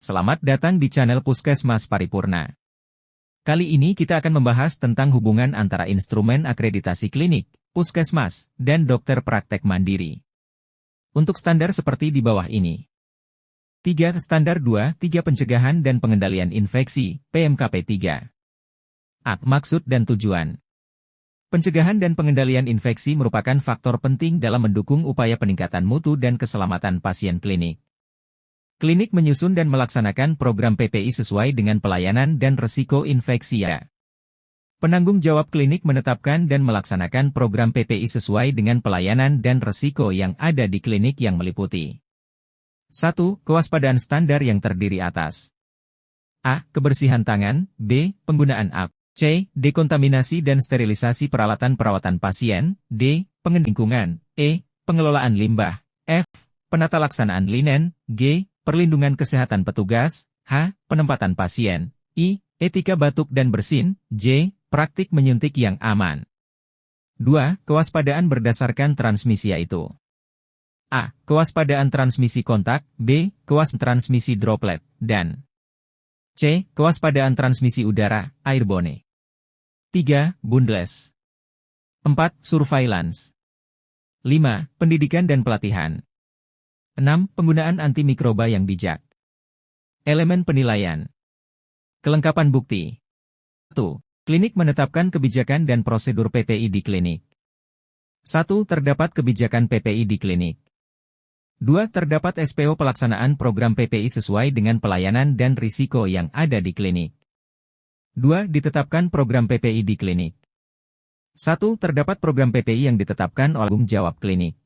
Selamat datang di channel Puskesmas Paripurna. Kali ini kita akan membahas tentang hubungan antara instrumen akreditasi klinik, puskesmas, dan dokter praktek mandiri. Untuk standar seperti di bawah ini. 3. Standar 2, 3 Pencegahan dan Pengendalian Infeksi, PMKP 3. A. Maksud dan tujuan. Pencegahan dan pengendalian infeksi merupakan faktor penting dalam mendukung upaya peningkatan mutu dan keselamatan pasien klinik. Klinik menyusun dan melaksanakan program PPI sesuai dengan pelayanan dan risiko infeksi ya. Penanggung jawab klinik menetapkan dan melaksanakan program PPI sesuai dengan pelayanan dan risiko yang ada di klinik yang meliputi 1. Kewaspadaan standar yang terdiri atas A. Kebersihan tangan, B. Penggunaan AP, C. Dekontaminasi dan sterilisasi peralatan perawatan pasien, D. Pengendalian lingkungan, E. Pengelolaan limbah, F. Penata laksanaan linen, G. Perlindungan kesehatan petugas, H. Penempatan pasien, I. Etika batuk dan bersin, J. Praktik menyuntik yang aman. 2. Kewaspadaan berdasarkan transmisi yaitu A. Kewaspadaan transmisi kontak, B. Kewaspadaan transmisi droplet, dan C. Kewaspadaan transmisi udara, airborne. 3. Bundles. 4. Surveillance. 5. Pendidikan dan pelatihan. 6. Penggunaan antimikroba yang bijak. Elemen penilaian. Kelengkapan bukti. 1. Klinik menetapkan kebijakan dan prosedur PPI di klinik. 1. Terdapat kebijakan PPI di klinik. 2. Terdapat SPO pelaksanaan program PPI sesuai dengan pelayanan dan risiko yang ada di klinik. 2. Ditetapkan program PPI di klinik. 1. Terdapat program PPI yang ditetapkan oleh tanggung jawab klinik.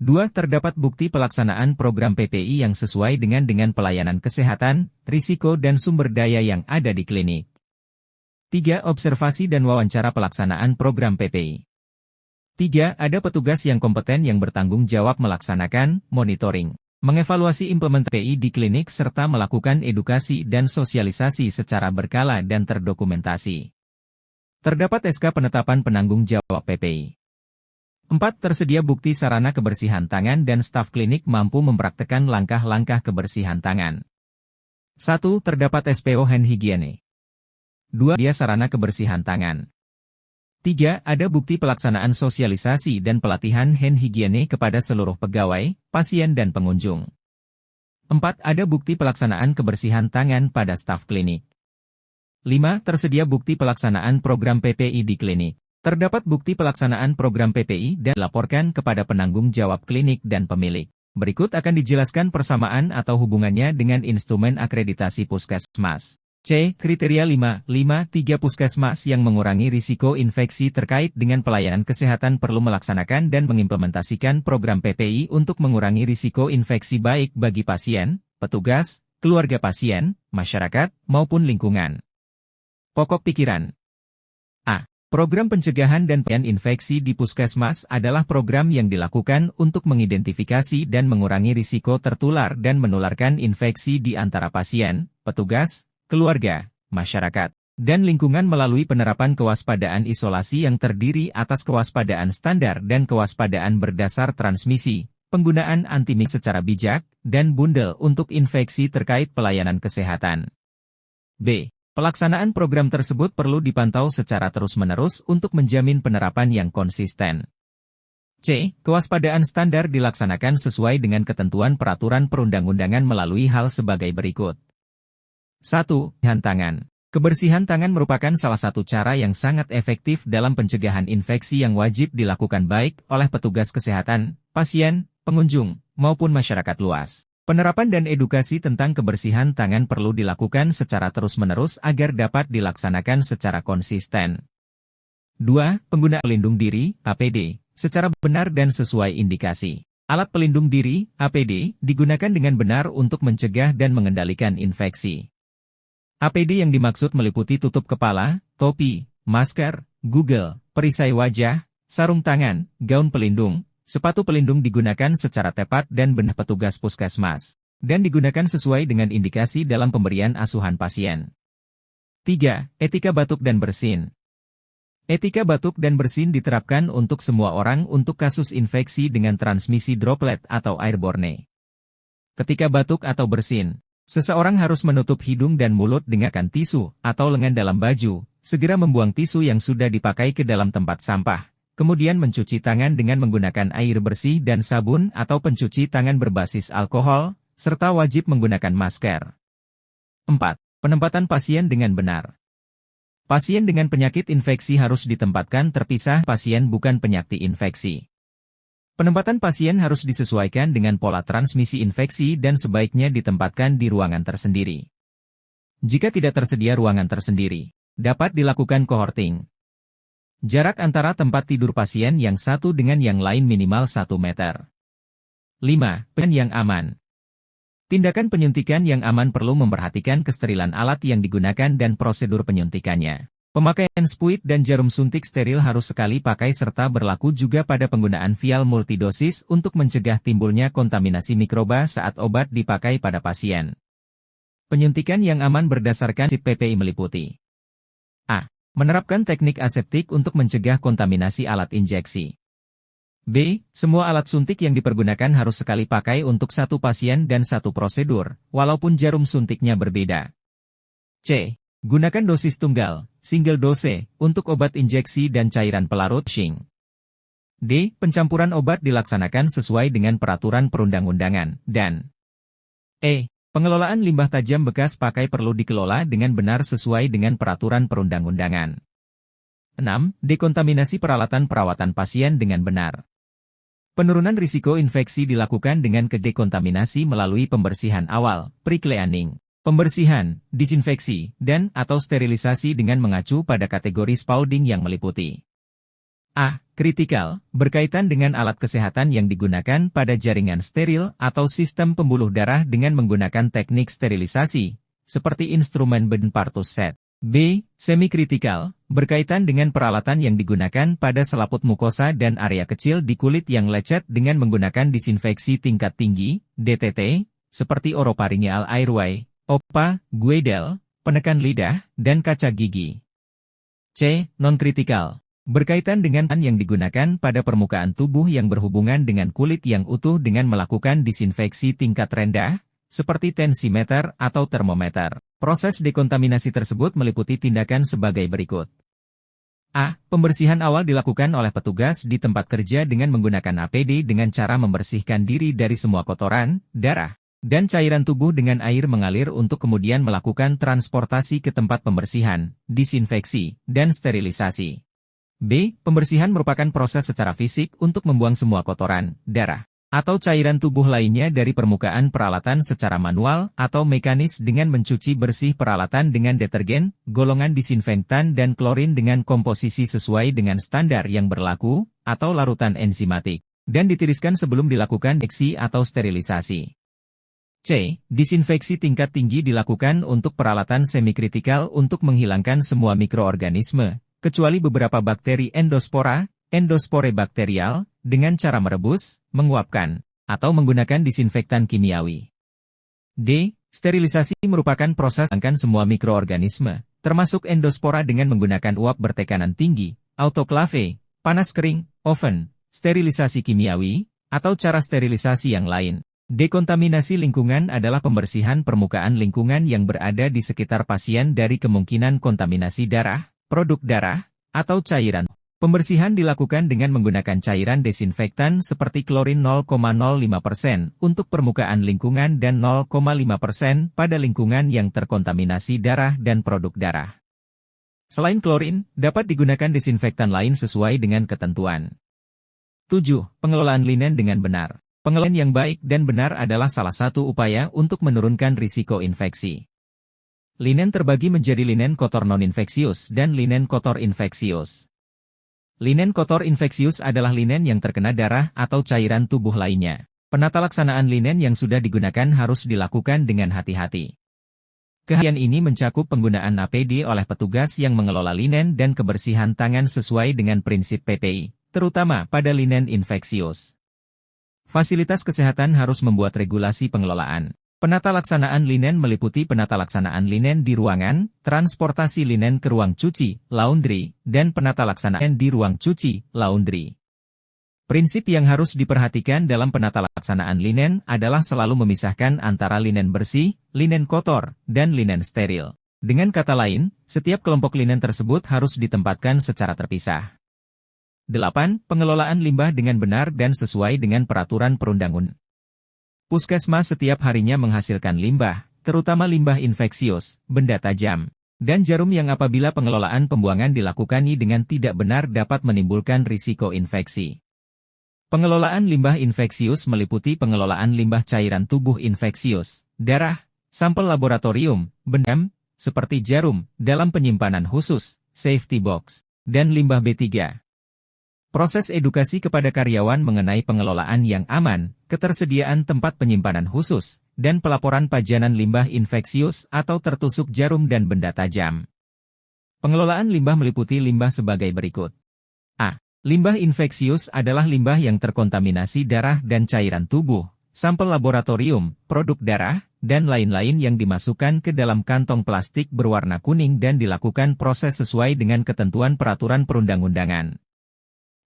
2. Terdapat bukti pelaksanaan program PPI yang sesuai dengan pelayanan kesehatan, risiko dan sumber daya yang ada di klinik. 3. Observasi dan wawancara pelaksanaan program PPI. 3. Ada petugas yang kompeten yang bertanggung jawab melaksanakan, monitoring, mengevaluasi implementasi PPI di klinik serta melakukan edukasi dan sosialisasi secara berkala dan terdokumentasi. Terdapat SK penetapan penanggung jawab PPI. 4. Tersedia bukti sarana kebersihan tangan dan staf klinik mampu mempraktekkan langkah-langkah kebersihan tangan. 1. Terdapat SPO hand hygiene. 2. Dia sarana kebersihan tangan. 3. Ada bukti pelaksanaan sosialisasi dan pelatihan hand hygiene kepada seluruh pegawai, pasien dan pengunjung. 4. Ada bukti pelaksanaan kebersihan tangan pada staf klinik. 5. Tersedia bukti pelaksanaan program PPI di klinik. Terdapat bukti pelaksanaan program PPI dan dilaporkan kepada penanggung jawab klinik dan pemilik. Berikut akan dijelaskan persamaan atau hubungannya dengan instrumen akreditasi puskesmas. C. Kriteria 5.3 Puskesmas yang mengurangi risiko infeksi terkait dengan pelayanan kesehatan perlu melaksanakan dan mengimplementasikan program PPI untuk mengurangi risiko infeksi baik bagi pasien, petugas, keluarga pasien, masyarakat, maupun lingkungan. Pokok pikiran. A. Program pencegahan dan pengendalian infeksi di puskesmas adalah program yang dilakukan untuk mengidentifikasi dan mengurangi risiko tertular dan menularkan infeksi di antara pasien, petugas, keluarga, masyarakat, dan lingkungan melalui penerapan kewaspadaan isolasi yang terdiri atas kewaspadaan standar dan kewaspadaan berdasar transmisi, penggunaan antimik secara bijak, dan bundel untuk infeksi terkait pelayanan kesehatan. B. Pelaksanaan program tersebut perlu dipantau secara terus-menerus untuk menjamin penerapan yang konsisten. C. Kewaspadaan standar dilaksanakan sesuai dengan ketentuan peraturan perundang-undangan melalui hal sebagai berikut. 1. Kebersihan tangan. Kebersihan tangan merupakan salah satu cara yang sangat efektif dalam pencegahan infeksi yang wajib dilakukan baik oleh petugas kesehatan, pasien, pengunjung, maupun masyarakat luas. Penerapan dan edukasi tentang kebersihan tangan perlu dilakukan secara terus-menerus agar dapat dilaksanakan secara konsisten. 2. Penggunaan pelindung diri, APD, secara benar dan sesuai indikasi. Alat pelindung diri, APD, digunakan dengan benar untuk mencegah dan mengendalikan infeksi. APD yang dimaksud meliputi tutup kepala, topi, masker, gugel, perisai wajah, sarung tangan, gaun pelindung. Sepatu pelindung digunakan secara tepat dan benar petugas puskesmas, dan digunakan sesuai dengan indikasi dalam pemberian asuhan pasien. 3. Etika batuk dan bersin. Etika batuk dan bersin diterapkan untuk semua orang untuk kasus infeksi dengan transmisi droplet atau airborne. Ketika batuk atau bersin, Seseorang harus menutup hidung dan mulut dengan tisu atau lengan dalam baju, segera membuang tisu yang sudah dipakai ke dalam tempat sampah, kemudian mencuci tangan dengan menggunakan air bersih dan sabun atau pencuci tangan berbasis alkohol, serta wajib menggunakan masker. 4. Penempatan pasien dengan benar. Pasien dengan penyakit infeksi harus ditempatkan terpisah pasien bukan penyakit infeksi. Penempatan pasien harus disesuaikan dengan pola transmisi infeksi dan sebaiknya ditempatkan di ruangan tersendiri. Jika tidak tersedia ruangan tersendiri, dapat dilakukan cohorting. Jarak antara tempat tidur pasien yang satu dengan yang lain minimal 1 meter. 5. Yang aman. Tindakan penyuntikan yang aman perlu memperhatikan kesterilan alat yang digunakan dan prosedur penyuntikannya. Pemakaian spuit dan jarum suntik steril harus sekali pakai serta berlaku juga pada penggunaan vial multidosis untuk mencegah timbulnya kontaminasi mikroba saat obat dipakai pada pasien. Penyuntikan yang aman berdasarkan SIP PPI meliputi A. Menerapkan teknik aseptik untuk mencegah kontaminasi alat injeksi. B. Semua alat suntik yang dipergunakan harus sekali pakai untuk satu pasien dan satu prosedur, walaupun jarum suntiknya berbeda. C. Gunakan dosis tunggal, single dose, untuk obat injeksi dan cairan pelarut shing. D. Pencampuran obat dilaksanakan sesuai dengan peraturan perundang-undangan, dan E. Pengelolaan limbah tajam bekas pakai perlu dikelola dengan benar sesuai dengan peraturan perundang-undangan. 6. Dekontaminasi peralatan perawatan pasien dengan benar. Penurunan risiko infeksi dilakukan dengan dekontaminasi melalui pembersihan awal, pre-cleaning. Pembersihan, disinfeksi, dan atau sterilisasi dengan mengacu pada kategori spaulding yang meliputi A. Kritikal, berkaitan dengan alat kesehatan yang digunakan pada jaringan steril atau sistem pembuluh darah dengan menggunakan teknik sterilisasi, seperti instrumen Benpartus set. B. Semi-kritikal, berkaitan dengan peralatan yang digunakan pada selaput mukosa dan area kecil di kulit yang lecet dengan menggunakan disinfeksi tingkat tinggi, DTT, seperti oropharyngeal airway, OPA, Guedel, penekan lidah, dan kaca gigi. C. Non-kritikal. Berkaitan dengan yang digunakan pada permukaan tubuh yang berhubungan dengan kulit yang utuh dengan melakukan disinfeksi tingkat rendah, seperti tensimeter atau termometer. Proses dekontaminasi tersebut meliputi tindakan sebagai berikut. A. Pembersihan awal dilakukan oleh petugas di tempat kerja dengan menggunakan APD dengan cara membersihkan diri dari semua kotoran, darah, dan cairan tubuh dengan air mengalir untuk kemudian melakukan transportasi ke tempat pembersihan, disinfeksi, dan sterilisasi. B. Pembersihan merupakan proses secara fisik untuk membuang semua kotoran, darah, atau cairan tubuh lainnya dari permukaan peralatan secara manual atau mekanis dengan mencuci bersih peralatan dengan detergen, golongan disinfektan dan klorin dengan komposisi sesuai dengan standar yang berlaku, atau larutan enzimatik, dan ditiriskan sebelum dilakukan injeksi atau sterilisasi. C. Disinfeksi tingkat tinggi dilakukan untuk peralatan semikritikal untuk menghilangkan semua mikroorganisme, kecuali beberapa bakteri endospora, endospore bakterial, dengan cara merebus, menguapkan, atau menggunakan disinfektan kimiawi. D. Sterilisasi merupakan proses menghilangkan semua mikroorganisme, termasuk endospora dengan menggunakan uap bertekanan tinggi, autoklave, panas kering, oven, sterilisasi kimiawi, atau cara sterilisasi yang lain. Dekontaminasi lingkungan adalah pembersihan permukaan lingkungan yang berada di sekitar pasien dari kemungkinan kontaminasi darah, produk darah, atau cairan. Pembersihan dilakukan dengan menggunakan cairan desinfektan seperti klorin 0,05% untuk permukaan lingkungan dan 0,5% pada lingkungan yang terkontaminasi darah dan produk darah. Selain klorin, dapat digunakan desinfektan lain sesuai dengan ketentuan. 7. Pengelolaan linen dengan benar. Pengelolaan yang baik dan benar adalah salah satu upaya untuk menurunkan risiko infeksi. Linen terbagi menjadi linen kotor non-infeksius dan linen kotor infeksius. Linen kotor infeksius adalah linen yang terkena darah atau cairan tubuh lainnya. Penata laksanaan linen yang sudah digunakan harus dilakukan dengan hati-hati. Kehati-hatian ini mencakup penggunaan APD oleh petugas yang mengelola linen dan kebersihan tangan sesuai dengan prinsip PPI, terutama pada linen infeksius. Fasilitas kesehatan harus membuat regulasi pengelolaan. Penata laksanaan linen meliputi penata laksanaan linen di ruangan, transportasi linen ke ruang cuci, laundry, dan penata laksanaan di ruang cuci, laundry. Prinsip yang harus diperhatikan dalam penata laksanaan linen adalah selalu memisahkan antara linen bersih, linen kotor, dan linen steril. Dengan kata lain, setiap kelompok linen tersebut harus ditempatkan secara terpisah. 8. Pengelolaan limbah dengan benar dan sesuai dengan peraturan perundang-undangan. Puskesmas setiap harinya menghasilkan limbah, terutama limbah infeksius, benda tajam, dan jarum yang apabila pengelolaan pembuangan dilakukan dengan tidak benar dapat menimbulkan risiko infeksi. Pengelolaan limbah infeksius meliputi pengelolaan limbah cairan tubuh infeksius, darah, sampel laboratorium, benda, seperti jarum, dalam penyimpanan khusus, safety box, dan limbah B3. Proses edukasi kepada karyawan mengenai pengelolaan yang aman, ketersediaan tempat penyimpanan khusus, dan pelaporan pajanan limbah infeksius atau tertusuk jarum dan benda tajam. Pengelolaan limbah meliputi limbah sebagai berikut. A. Limbah infeksius adalah limbah yang terkontaminasi darah dan cairan tubuh, sampel laboratorium, produk darah, dan lain-lain yang dimasukkan ke dalam kantong plastik berwarna kuning dan dilakukan proses sesuai dengan ketentuan peraturan perundang-undangan.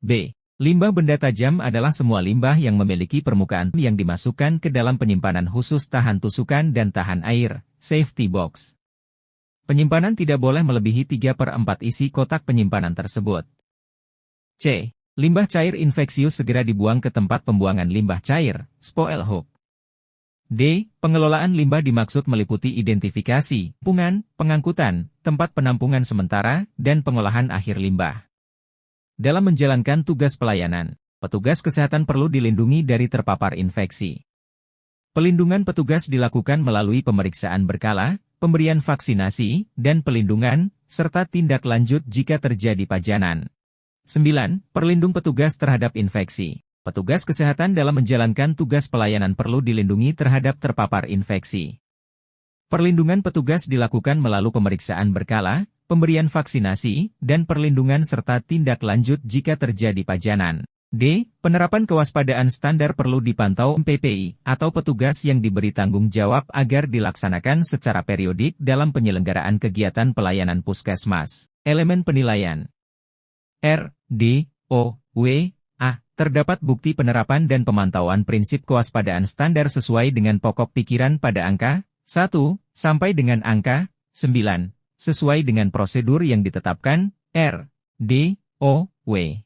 B. Limbah benda tajam adalah semua limbah yang memiliki permukaan yang dimasukkan ke dalam penyimpanan khusus tahan tusukan dan tahan air, safety box. Penyimpanan tidak boleh melebihi 3/4 isi kotak penyimpanan tersebut. C. Limbah cair infeksius segera dibuang ke tempat pembuangan limbah cair, spoil hook. D. Pengelolaan limbah dimaksud meliputi identifikasi, pengangkutan, tempat penampungan sementara, dan pengolahan akhir limbah. Dalam menjalankan tugas pelayanan, petugas kesehatan perlu dilindungi dari terpapar infeksi. Pelindungan petugas dilakukan melalui pemeriksaan berkala, pemberian vaksinasi, dan pelindungan, serta tindak lanjut jika terjadi pajanan. 9. Perlindung petugas terhadap infeksi. Petugas kesehatan dalam menjalankan tugas pelayanan perlu dilindungi terhadap terpapar infeksi. Perlindungan petugas dilakukan melalui pemeriksaan berkala, pemberian vaksinasi, dan perlindungan serta tindak lanjut jika terjadi pajanan. D. Penerapan kewaspadaan standar perlu dipantau PPI atau petugas yang diberi tanggung jawab agar dilaksanakan secara periodik dalam penyelenggaraan kegiatan pelayanan puskesmas. Elemen penilaian R, D, O, W, A. Terdapat bukti penerapan dan pemantauan prinsip kewaspadaan standar sesuai dengan pokok pikiran pada angka 1 sampai dengan angka 9, sesuai dengan prosedur yang ditetapkan R, D, O, W.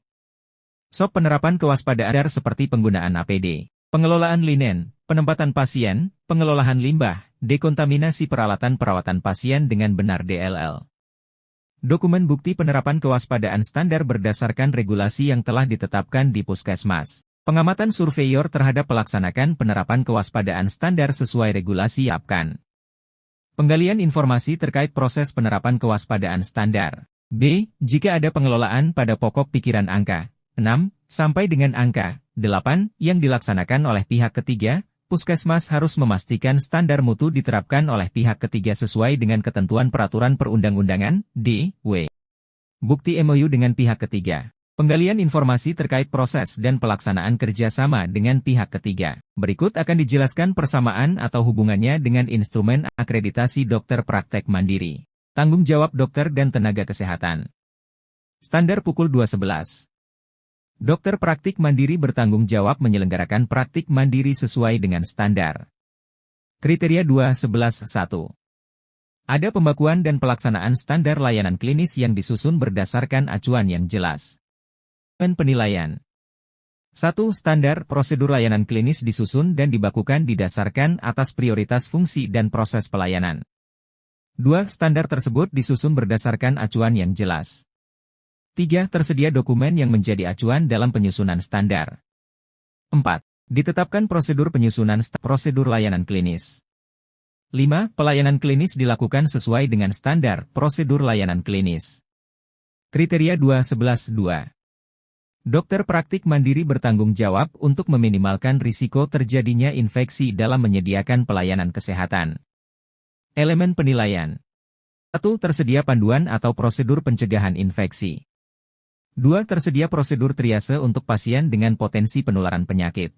SOP penerapan kewaspadaan seperti penggunaan APD, pengelolaan linen, penempatan pasien, pengelolaan limbah, dekontaminasi peralatan perawatan pasien dengan benar DLL. Dokumen bukti penerapan kewaspadaan standar berdasarkan regulasi yang telah ditetapkan di puskesmas. Pengamatan surveyor terhadap pelaksanaan penerapan kewaspadaan standar sesuai regulasi YAPKAN. Penggalian informasi terkait proses penerapan kewaspadaan standar. B. Jika ada pengelolaan pada pokok pikiran angka 6 sampai dengan angka 8 yang dilaksanakan oleh pihak ketiga, puskesmas harus memastikan standar mutu diterapkan oleh pihak ketiga sesuai dengan ketentuan peraturan perundang-undangan, D.W. Bukti MOU dengan pihak ketiga. Penggalian informasi terkait proses dan pelaksanaan kerjasama dengan pihak ketiga. Berikut akan dijelaskan persamaan atau hubungannya dengan instrumen akreditasi dokter praktek mandiri. Tanggung jawab dokter dan tenaga kesehatan. Standar pukul 2.11. Dokter praktik mandiri bertanggung jawab menyelenggarakan praktik mandiri sesuai dengan standar. Kriteria 2.11.1. Ada pembakuan dan pelaksanaan standar layanan klinis yang disusun berdasarkan acuan yang jelas. Penilaian. 1. Standar prosedur layanan klinis disusun dan dibakukan didasarkan atas prioritas fungsi dan proses pelayanan. 2. Standar tersebut disusun berdasarkan acuan yang jelas. 3. Tersedia dokumen yang menjadi acuan dalam penyusunan standar. 4. Ditetapkan prosedur penyusunan prosedur layanan klinis. 5. Pelayanan klinis dilakukan sesuai dengan standar prosedur layanan klinis. Kriteria 2.11.2. Dokter praktik mandiri bertanggung jawab untuk meminimalkan risiko terjadinya infeksi dalam menyediakan pelayanan kesehatan. Elemen penilaian. 1. Tersedia panduan atau prosedur pencegahan infeksi. 2. Tersedia prosedur triase untuk pasien dengan potensi penularan penyakit.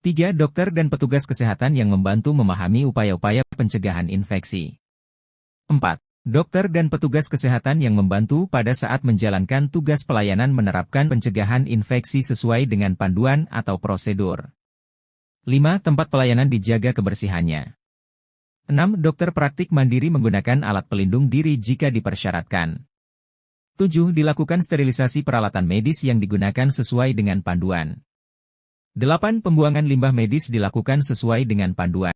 3. Dokter dan petugas kesehatan yang membantu memahami upaya-upaya pencegahan infeksi. 4. Dokter dan petugas kesehatan yang membantu pada saat menjalankan tugas pelayanan menerapkan pencegahan infeksi sesuai dengan panduan atau prosedur. 5. Tempat pelayanan dijaga kebersihannya. 6. Dokter praktik mandiri menggunakan alat pelindung diri jika dipersyaratkan. 7. Dilakukan sterilisasi peralatan medis yang digunakan sesuai dengan panduan. 8. Pembuangan limbah medis dilakukan sesuai dengan panduan.